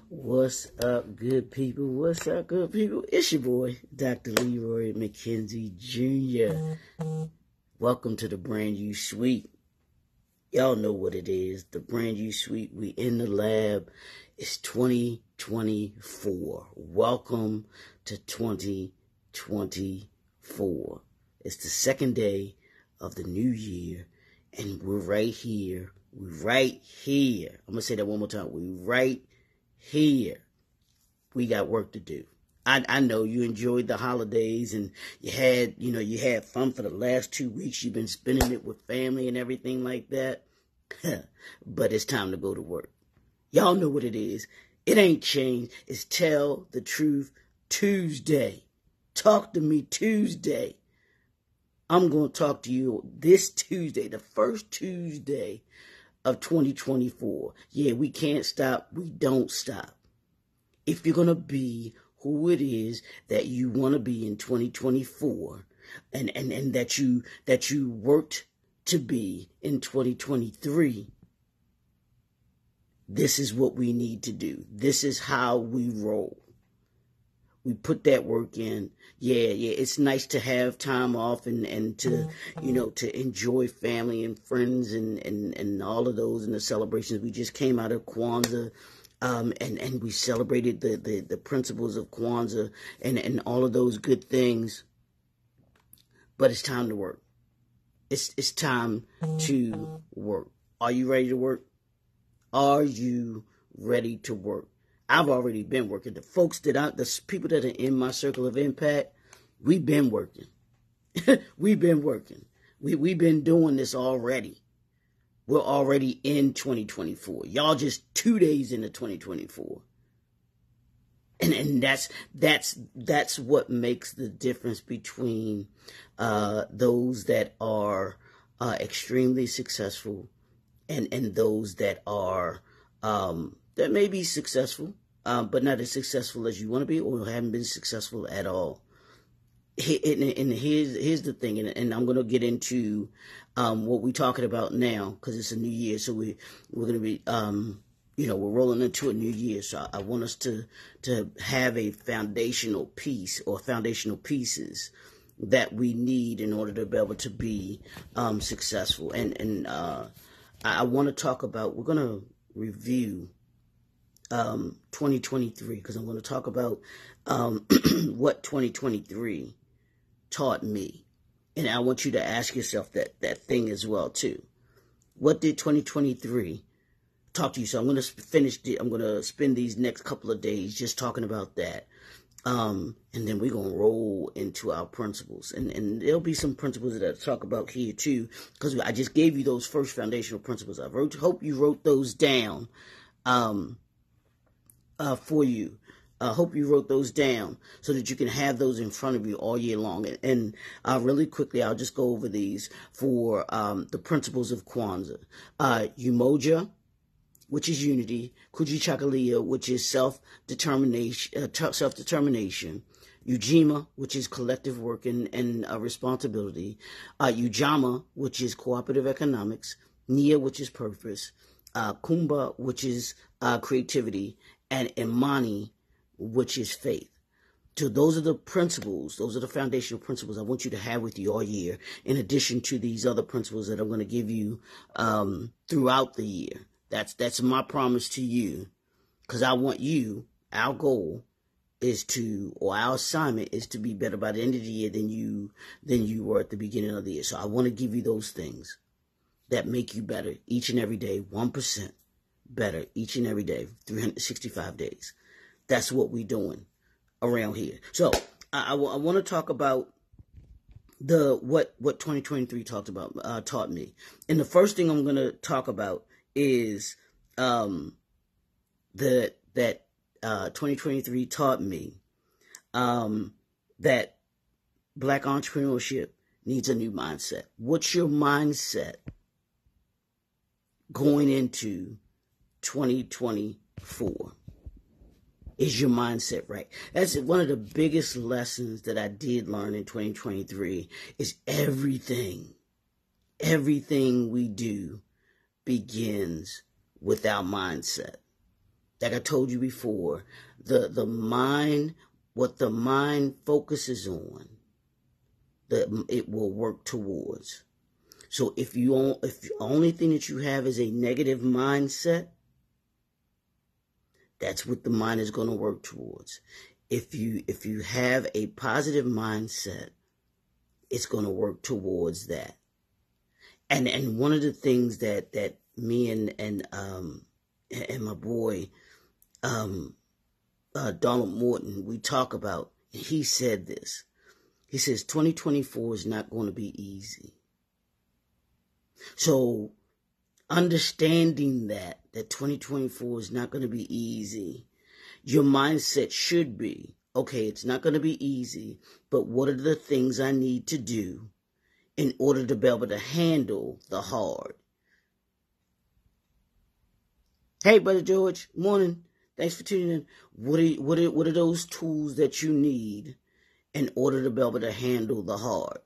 What's up, good people? What's up, good people? It's your boy, Dr. Leroy McKenzie Jr. Welcome to the Brand You Suite. Y'all know what it is. The Brand You Suite. We in the lab. It's 2024. Welcome to 2024. It's the second day of the new year, and we're right here. We're right here. I'm going to say that one more time. We're right here. We got work to do. I know you enjoyed the holidays and you had fun for the last 2 weeks. You've been spending it with family and everything like that. But it's time to go to work. Y'all know what it is. It ain't changed. It's Tell the Truth Tuesday. Talk to me Tuesday. I'm going to talk to you this Tuesday, the first Tuesday of 2024. Yeah, we can't stop. We don't stop. If you're going to be who it is that you want to be in 2024 and that you worked to be in 2023, this is what we need to do. This is how we roll. We put that work in. Yeah, it's nice to have time off and to, to enjoy family and friends and all of those and the celebrations. We just came out of Kwanzaa, and we celebrated the principles of Kwanzaa and all of those good things. But it's time to work. It's time to work. Are you ready to work? Are you ready to work? I've already been working. The people that are in my circle of impact, we've been working. We've been working. We've been doing this already. We're already in 2024. Y'all just 2 days into 2024. And that's what makes the difference between those that are extremely successful and those that are that may be successful, but not as successful as you want to be, or haven't been successful at all. And here's the thing, and I'm going to get into what we're talking about now, because it's a new year, so we're going to be, we're rolling into a new year, so I want us to have a foundational piece or foundational pieces that we need in order to be able to be successful. And I want to talk about, we're going to review 2023, because I'm going to talk about what 2023 taught me. And I want you to ask yourself that thing as well too. What did 2023 talk to you? So I'm going to I'm going to spend these next couple of days just talking about that. And then we're going to roll into our principles. And there'll be some principles that I talk about here too, because I just gave you those first foundational principles. Hope you wrote those down for you. Hope you wrote those down so that you can have those in front of you all year long. And really quickly, I'll just go over these for the principles of Kwanzaa. Umoja, which is unity. Kujichagulia, which is self-determination. Ujima, which is collective work and responsibility. Ujama, which is cooperative economics. Nia, which is purpose. Kumba, which is creativity. And Imani, which is faith. So those are the principles. Those are the foundational principles I want you to have with you all year, in addition to these other principles that I'm going to give you throughout the year. That's my promise to you, because I want you, our goal is our assignment is to be better by the end of the year than you were at the beginning of the year. So I want to give you those things that make you better each and every day, 1% better each and every day, 365 days. That's what we're doing around here. So I want to talk about what 2023 taught me. And the first thing I'm going to talk about is that 2023 taught me that Black entrepreneurship needs a new mindset. What's your mindset going into 2024? Is your mindset right? That's one of the biggest lessons that I did learn in 2023 is everything we do begins with our mindset. like I told you before, the mind, what the mind focuses on, it will work towards. So if the only thing that you have is a negative mindset, that's what the mind is going to work towards. If you have a positive mindset, it's going to work towards that. And one of the things that me and my boy Donald Morton, we talk about, and he said this. He says 2024 is not going to be easy. So understanding that 2024 is not going to be easy, your mindset should be, okay, it's not going to be easy, but what are the things I need to do in order to be able to handle the hard? Hey, Brother George, morning. Thanks for tuning in. What are those tools that you need in order to be able to handle the hard?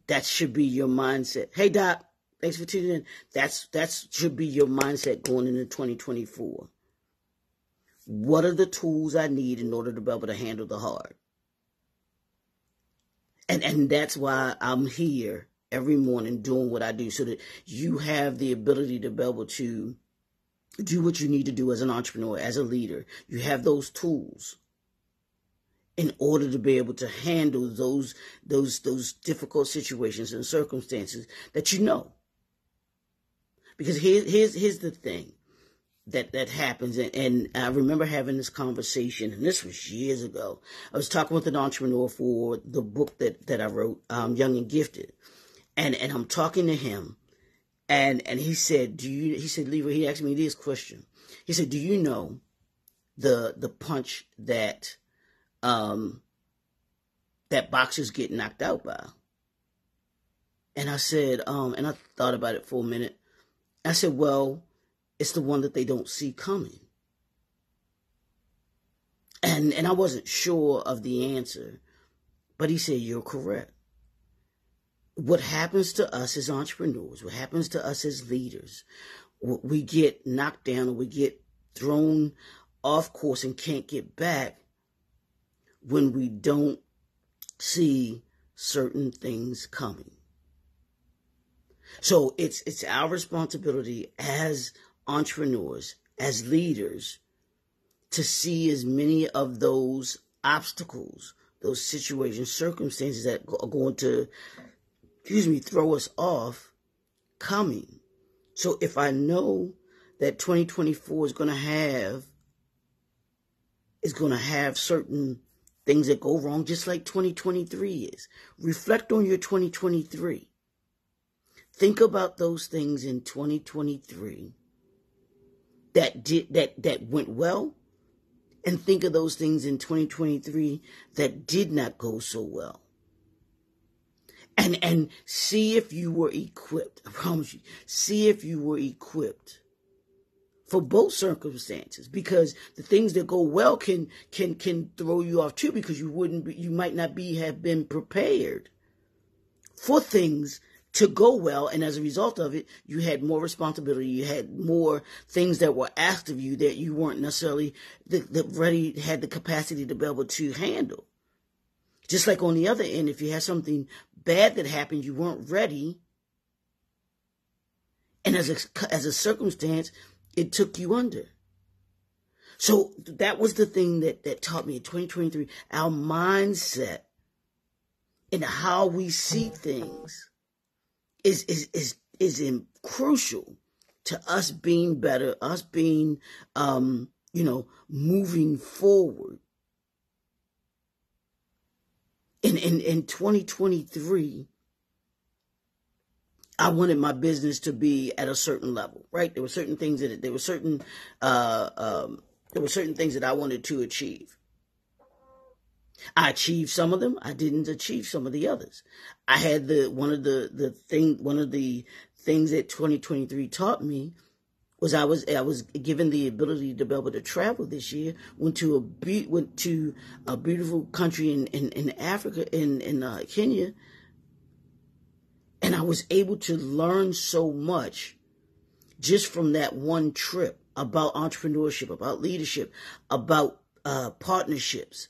That should be your mindset. Hey, Doc, thanks for tuning in. That should be your mindset going into 2024. What are the tools I need in order to be able to handle the hard? And that's why I'm here every morning doing what I do, so that you have the ability to be able to do what you need to do as an entrepreneur, as a leader. You have those tools in order to be able to handle those difficult situations and circumstances that you know. Because here's the thing that happens, and I remember having this conversation, and this was years ago. I was talking with an entrepreneur for the book that I wrote, Young and Gifted, and I'm talking to him, and he said, Leroy, he asked me this question. He said, do you know the punch that boxers get knocked out by? And I said, and I thought about it for a minute. I said, well, it's the one that they don't see coming. And I wasn't sure of the answer, but he said, you're correct. What happens to us as entrepreneurs, what happens to us as leaders, we get knocked down, or we get thrown off course and can't get back when we don't see certain things coming. So it's our responsibility as entrepreneurs, as leaders, to see as many of those obstacles, those situations, circumstances that are going to, throw us off coming. So if I know that 2024 is going to have certain things that go wrong, just like 2023 is. Reflect on your 2023. Think about those things in 2023 that went well, and think of those things in 2023 that did not go so well. And see if you were equipped. I promise you. See if you were equipped for both circumstances, because the things that go well can throw you off too, because you might not have been prepared for things to go well, and as a result of it, you had more responsibility, you had more things that were asked of you that you weren't necessarily ready, had the capacity to be able to handle. Just like on the other end, if you had something bad that happened, you weren't ready, and as a circumstance, it took you under. So that was the thing that taught me in 2023, our mindset and how we see things is crucial to us being better, us being, moving forward. In 2023, I wanted my business to be at a certain level, right? There were certain things that I wanted to achieve. I achieved some of them. I didn't achieve some of the others. I had one of the things that 2023 taught me was I was given the ability to be able to travel this year. Went to a beautiful country in Africa, in Kenya, and I was able to learn so much just from that one trip. about entrepreneurship, about leadership, about partnerships.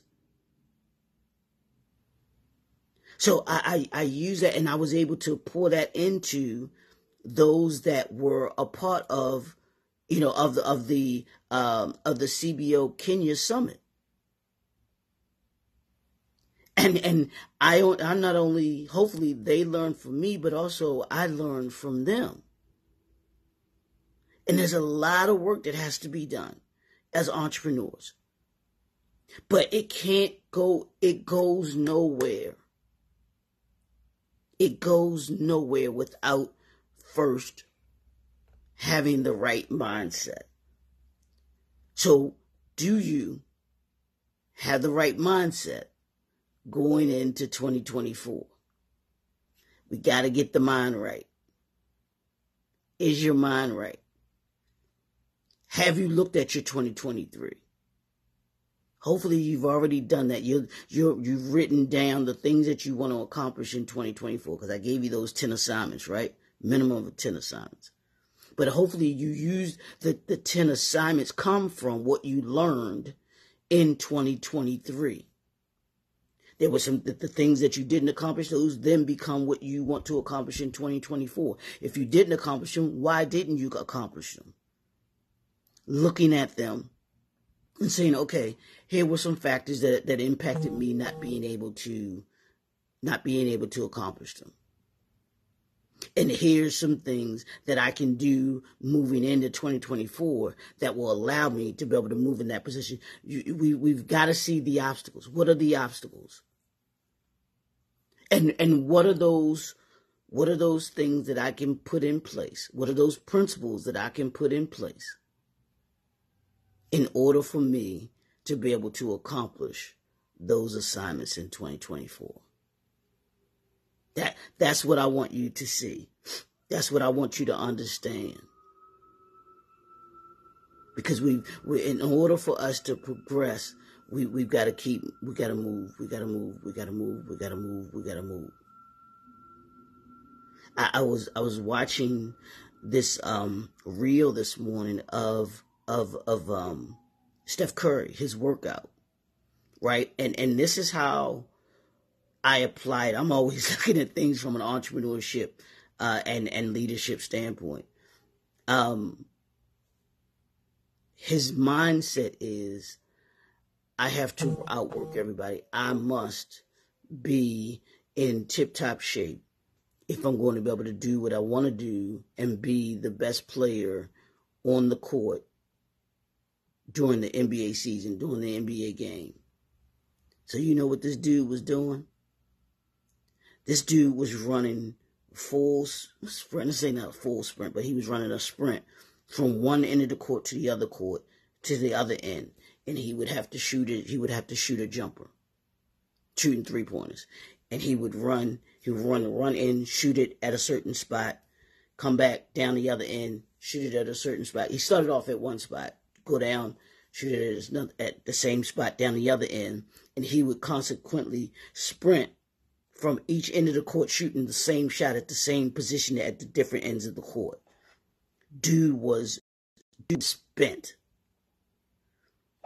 So I use that, and I was able to pour that into those that were a part of, of the CBO Kenya Summit. And I not only, hopefully they learn from me, but also I learned from them. And there's a lot of work that has to be done as entrepreneurs. But it goes nowhere. It goes nowhere without first having the right mindset. So, do you have the right mindset going into 2024? We got to get the mind right. Is your mind right? Have you looked at your 2023? Hopefully you've already done that. You've written down the things that you want to accomplish in 2024, because I gave you those 10 assignments, right? Minimum of 10 assignments. But hopefully you use the 10 assignments come from what you learned in 2023. There were the things that you didn't accomplish, those then become what you want to accomplish in 2024. If you didn't accomplish them, why didn't you accomplish them? Looking at them and saying, okay, here were some factors that impacted me not being able to accomplish them. And here's some things that I can do moving into 2024 that will allow me to be able to move in that position. We've got to see the obstacles. What are the obstacles? And what are those things that I can put in place? What are those principles that I can put in place in order for me to be able to accomplish those assignments in 2024? That's what I want you to see. That's what I want you to understand. Because in order for us to progress, we've got to move. I was watching this reel this morning of Steph Curry, his workout, right? And this is how I apply it. I'm always looking at things from an entrepreneurship and leadership standpoint. His mindset is, I have to outwork everybody. I must be in tip-top shape if I'm going to be able to do what I want to do and be the best player on the court during the NBA season, during the NBA game. So you know what this dude was doing? This dude was running full sprint. Let's say not a full sprint, but he was running a sprint from one end of the court to the other end. And he would have to shoot it. He would have to shoot a jumper, shooting 3-pointers. And he would run in, shoot it at a certain spot, come back down the other end, shoot it at a certain spot. He started off at one spot, go down, shoot it at the same spot down the other end. And he would consequently sprint from each end of the court, shooting the same shot at the same position at the different ends of the court. Dude spent.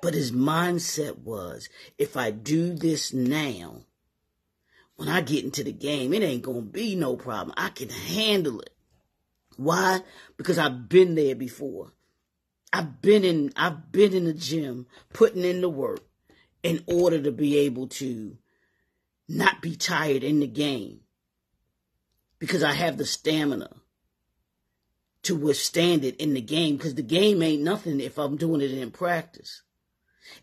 But his mindset was, if I do this now, when I get into the game, it ain't going to be no problem. I can handle it. Why? Because I've been there before. I've been in the gym, putting in the work in order to be able to not be tired in the game, because I have the stamina to withstand it in the game, because the game ain't nothing if I'm doing it in practice.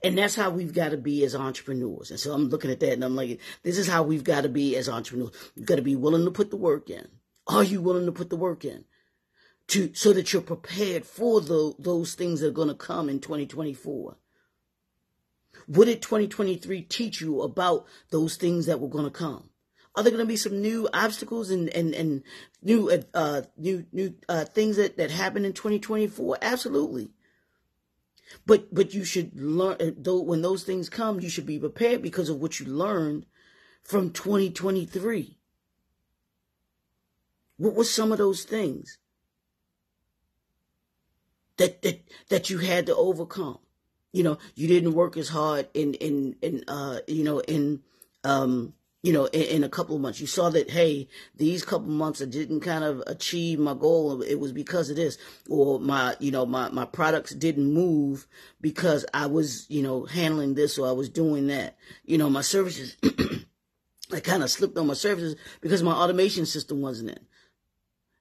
And that's how we've got to be as entrepreneurs. And so I'm looking at that and I'm like, this is how we've got to be as entrepreneurs. You've got to be willing to put the work in. Are you willing to put the work in so that you're prepared for those things that are going to come in 2024? What did 2023 teach you about those things that were going to come? Are there going to be some new obstacles and new things that happen in 2024? Absolutely. But you should learn, when those things come, you should be prepared because of what you learned from 2023. What were some of those things? that you had to overcome. You know, you didn't work as hard in a couple of months. You saw that, hey, these couple of months I didn't kind of achieve my goal. It was because of this, or my products didn't move because I was, handling this, or I was doing that. My services, I kind of slipped on my services because my automation system wasn't in.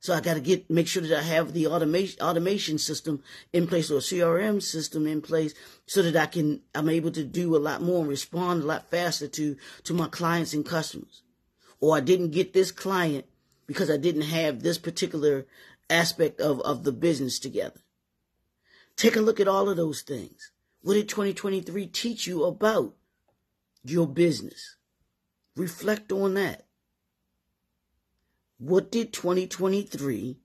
So I got to make sure that I have the automation system in place, or CRM system in place, so that I'm able to do a lot more and respond a lot faster to my clients and customers. Or I didn't get this client because I didn't have this particular aspect of the business together. Take a look at all of those things. What did 2023 teach you about your business? Reflect on that. What did 2023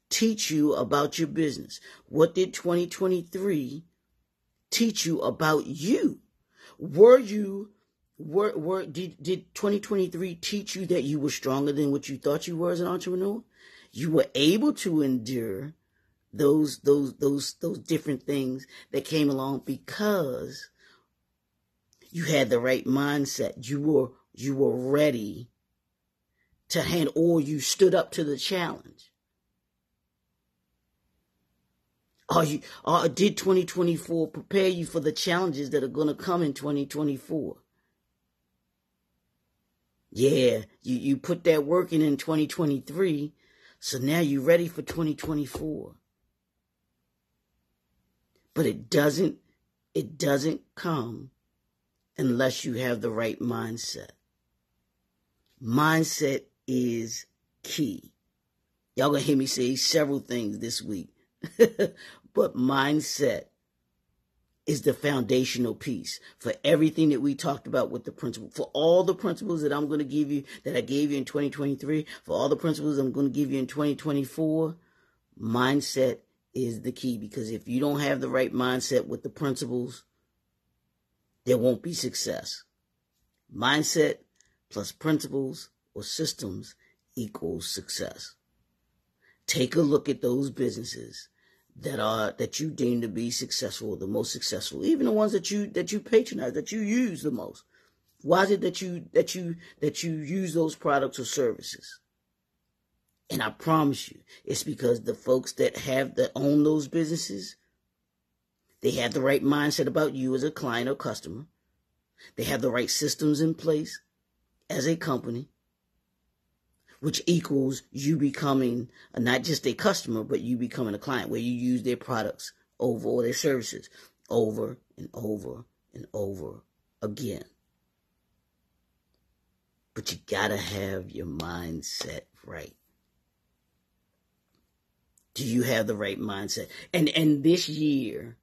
teach you about your business? What did 2023 teach you about you? Did 2023 teach you that you were stronger than what you thought you were as an entrepreneur? You were able to endure those different things that came along because you had the right mindset. You were ready to handle, or you stood up to the challenge. Did 2024 prepare you for the challenges that are going to come in 2024? Yeah, you put that work in 2023, so now you're ready for 2024. But it doesn't come unless you have the right mindset. Mindset is key. Y'all gonna hear me say several things this week, but mindset is the foundational piece for everything that we talked about with the principle. For all the principles that I'm going to give you, that I gave you in 2023, for all the principles I'm going to give you in 2024, mindset is the key. Because if you don't have the right mindset with the principles, there won't be success. Mindset plus principles or systems equals success. Take a look at those businesses that you deem to be successful, the most successful, even the ones that you patronize, that you use the most. Why is it that you use those products or services? And I promise you, it's because the folks that own those businesses, they have the right mindset about you as a client or customer. They have the right systems in place as a company, which equals you becoming not just a customer, but you becoming a client, where you use their products or their services over and over and over again. But you gotta have your mindset right. Do you have the right mindset? And this year,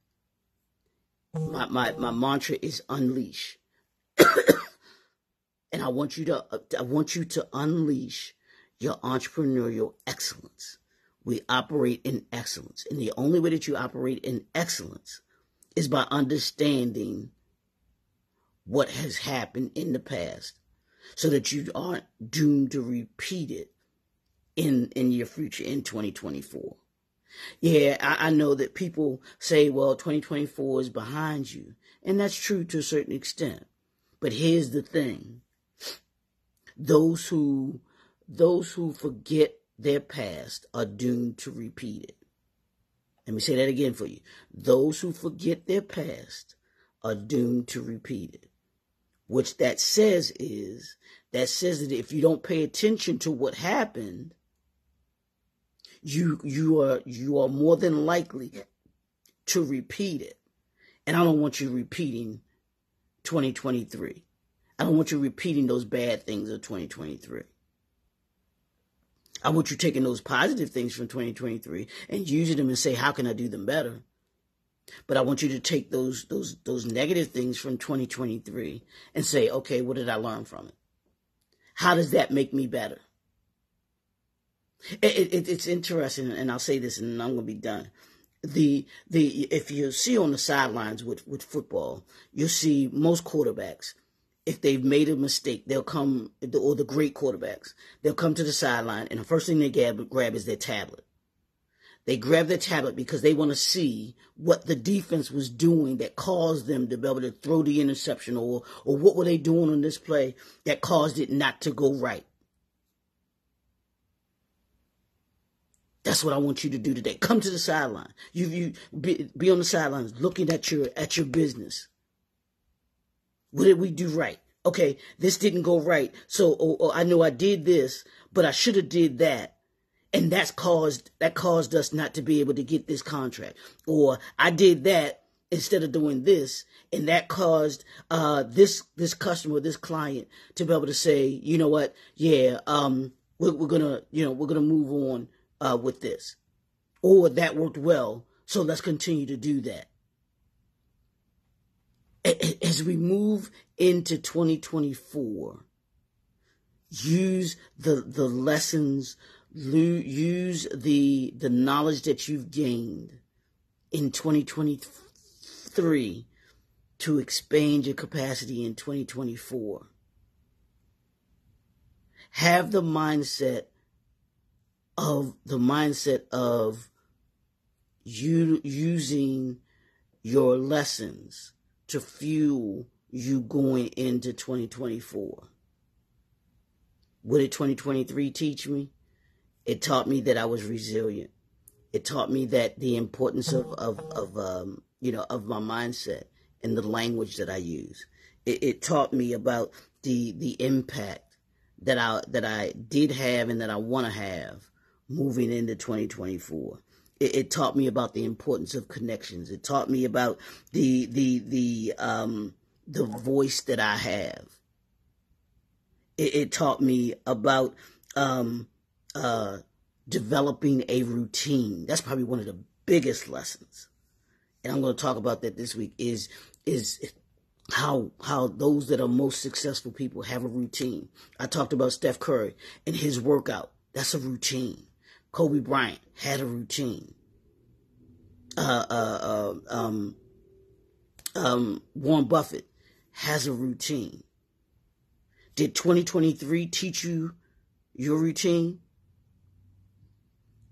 my mantra is unleash. And I want you to unleash your entrepreneurial excellence. We operate in excellence. And the only way that you operate in excellence is by understanding what has happened in the past, so that you aren't doomed to repeat it in your future in 2024. Yeah, I know that people say, well, 2024 is behind you. And that's true to a certain extent. But here's the thing. Those who forget their past are doomed to repeat it. Let me say that again for you. Those who forget their past are doomed to repeat it. Which that says that if you don't pay attention to what happened, you are more than likely to repeat it. And I don't want you repeating 2023. I don't want you repeating those bad things of 2023. I want you taking those positive things from 2023 and using them and say, how can I do them better? But I want you to take those negative things from 2023 and say, okay, what did I learn from it? How does that make me better? It's interesting, and I'll say this and I'm going to be done. If you see on the sidelines with football, you'll see most quarterbacks, if they've made a mistake, they'll come, or the great quarterbacks, they'll come to the sideline, and the first thing they grab is their tablet. They grabbed the tablet because they want to see what the defense was doing that caused them to be able to throw the interception, or what were they doing on this play that caused it not to go right. That's what I want you to do today. Come to the sideline. You be on the sidelines looking at your business. What did we do right? Okay, this didn't go right. So I know I did this, but I should have did that. And that caused us not to be able to get this contract. Or I did that instead of doing this, and that caused this customer, this client, to be able to say, you know what, yeah, we're gonna move on with this. Or that worked well, so let's continue to do that. As we move into 2024, use the lessons, use the knowledge that you've gained in 2023 to expand your capacity in 2024. Have the mindset of you using your lessons to fuel you going into 2024. What did 2023 teach me? It taught me that I was resilient. It taught me that the importance of my mindset and the language that I use. It taught me about the impact that I did have and that I want to have moving into 2024. It taught me about the importance of connections. It taught me about the voice that I have. It taught me about developing a routine. That's probably one of the biggest lessons, and I'm going to talk about that this week. Is how those that are most successful people have a routine. I talked about Steph Curry and his workout. That's a routine. Kobe Bryant had a routine. Warren Buffett has a routine. Did 2023 teach you your routine?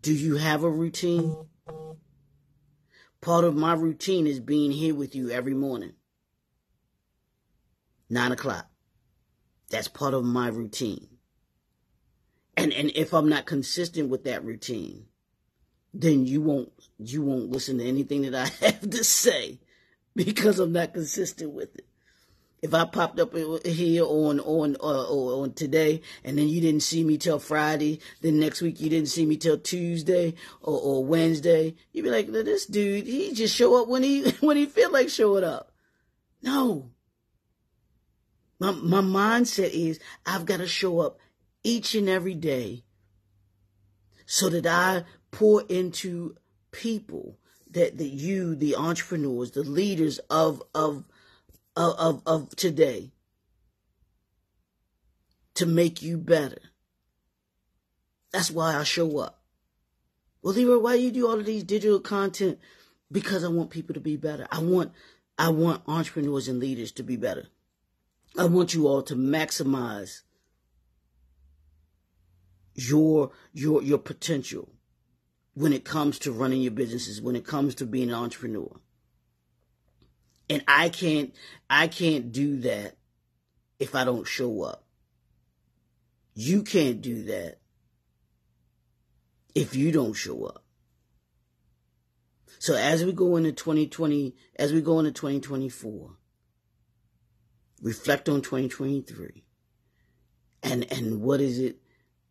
Do you have a routine? Part of my routine is being here with you every morning. 9 o'clock. That's part of my routine. And if I'm not consistent with that routine, then you won't listen to anything that I have to say because I'm not consistent with it. If I popped up here on today, and then you didn't see me till Friday, then next week you didn't see me till Tuesday or Wednesday, you'd be like, this dude, he just show up when he feel like showing up. No. My mindset is I've got to show up each and every day so that I pour into people that you, the entrepreneurs, the leaders of today, to make you better. That's why I show up. Well, Leroy, why you do all of these digital content? Because I want people to be better. I want entrepreneurs and leaders to be better. I want you all to maximize your potential when it comes to running your businesses, when it comes to being an entrepreneur. And I can't do that if I don't show up. You can't do that if you don't show up. So as we go into 2024, reflect on 2023. And what is it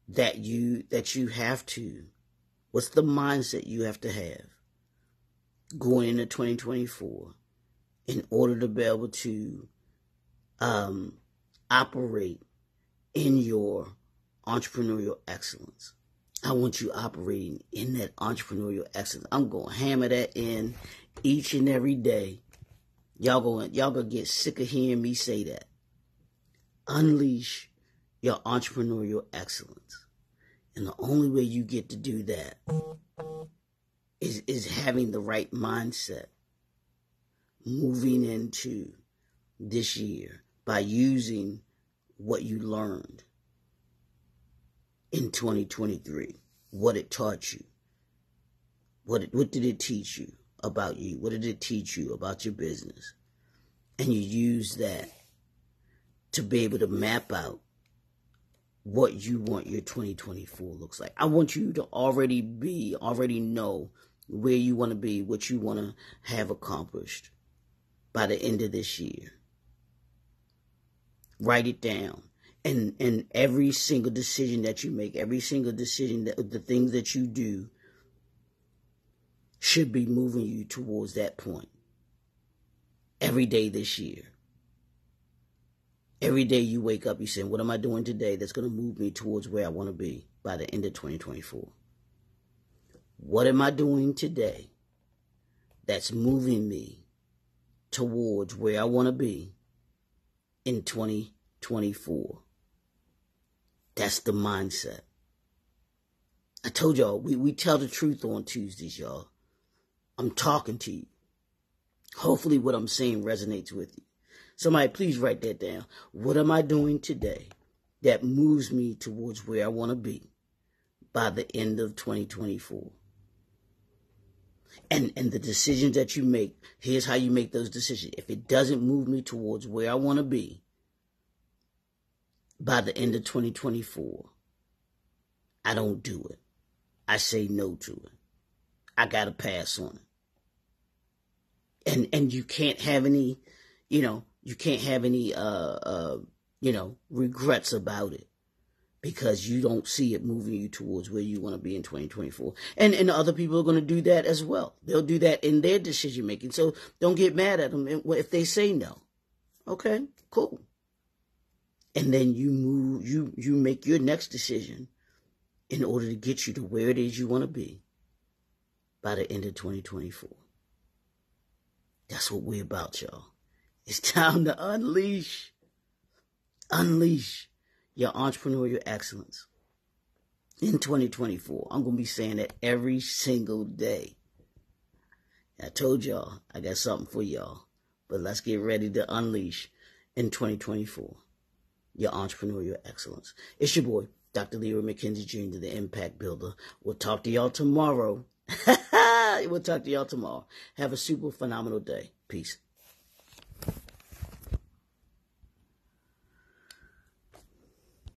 that you have to, what's the mindset you have to have going into 2024 in order to be able to operate in your entrepreneurial excellence? I want you operating in that entrepreneurial excellence. I'm going to hammer that in each and every day. Y'all gonna get sick of hearing me say that. Unleash your entrepreneurial excellence. And the only way you get to do that is having the right mindset moving into this year by using what you learned in 2023, what it taught you. What did it teach you about you? What did it teach you about your business? And you use that to be able to map out what you want your 2024 looks like. I want you to already know where you want to be, what you want to have accomplished by the end of this year. Write it down. And every single decision that you make, every single decision, the things that you do should be moving you towards that point. Every day this year. Every day you wake up, you say, what am I doing today that's going to move me towards where I want to be by the end of 2024? What am I doing today that's moving me towards where I want to be in 2024? That's the mindset. I told y'all, we tell the truth on Tuesdays, y'all. I'm talking to you. Hopefully what I'm saying resonates with you. Somebody please write that down. What am I doing today that moves me towards where I want to be by the end of 2024? And the decisions that you make, here's how you make those decisions. If it doesn't move me towards where I want to be by the end of 2024, I don't do it. I say no to it. I got to pass on it. And you can't have any, regrets about it because you don't see it moving you towards where you want to be in 2024. And other people are going to do that as well. They'll do that in their decision making. So don't get mad at them if they say no. Okay, cool. And then you make your next decision in order to get you to where it is you want to be by the end of 2024. That's what we're about, y'all. It's time to unleash your entrepreneurial excellence in 2024. I'm going to be saying that every single day. I told y'all I got something for y'all, but let's get ready to unleash in 2024 your entrepreneurial excellence. It's your boy, Dr. Leroy McKenzie Jr., the Impact Builder. We'll talk to y'all tomorrow. Have a super phenomenal day. Peace.